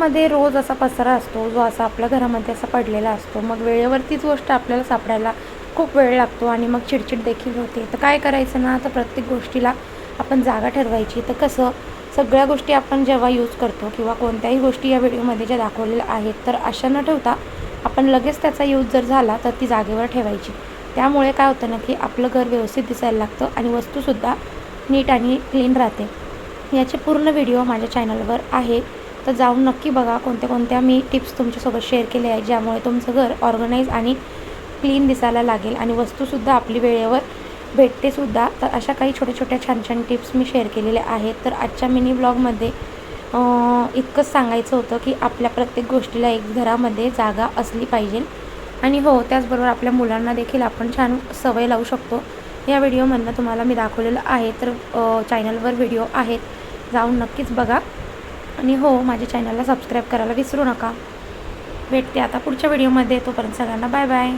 घरामध्ये रोज असा पसारा असतो जो असा आपल्या घरामध्ये असा पडलेला असतो, मग वेळेवर तीच गोष्ट आपल्याला सापडायला खूप वेळ लागतो आणि मग चिडचिड देखील होते. तर काय करायचं ना, तर प्रत्येक गोष्टीला आपण जागा ठरवायची. तर कसं सगळ्या गोष्टी आपण जेव्हा यूज करतो किंवा कोणत्याही गोष्टी या व्हिडिओमध्ये ज्या दाखवलेल्या आहेत, तर अशा न ठेवता आपण लगेच त्याचा यूज जर झाला तर ती जागेवर ठेवायची. त्यामुळे काय होतं ना, की आपलं घर व्यवस्थित दिसायला लागतं आणि वस्तूसुद्धा नीट आणि क्लीन राहते. याचे पूर्ण व्हिडिओ माझ्या चॅनलवर आहे, तर जाऊन नक्की बघा. कोणत्या कोणत्या मी टिप्स तुमच्यासोबत शेअर केल्या आहेत, ज्यामुळे तुमचं घर ऑर्गनाईज आणि क्लीन दिसायला लागेल आणि वस्तूसुद्धा आपली वेळेवर भेटतेसुद्धा. तर अशा काही छोट्या छोट्या छान छान टिप्स मी शेअर केलेल्या आहेत. तर आजच्या मिनी ब्लॉगमध्ये इतकंच सांगायचं होतं, की आपल्या प्रत्येक गोष्टीला एक घरामध्ये जागा असली पाहिजे. आणि हो, त्याचबरोबर आपल्या मुलांना देखील आपण छान सवय लावू शकतो. या व्हिडिओमधनं तुम्हाला मी दाखवलेलं आहे. तर चॅनलवर व्हिडिओ आहेत, जाऊन नक्कीच बघा. आणि हो, माझ्या चॅनलला सबस्क्राईब करायला विसरू नका. भेटते आता पुढच्या व्हिडिओमध्ये. तोपर्यंत सगळ्यांना बाय बाय.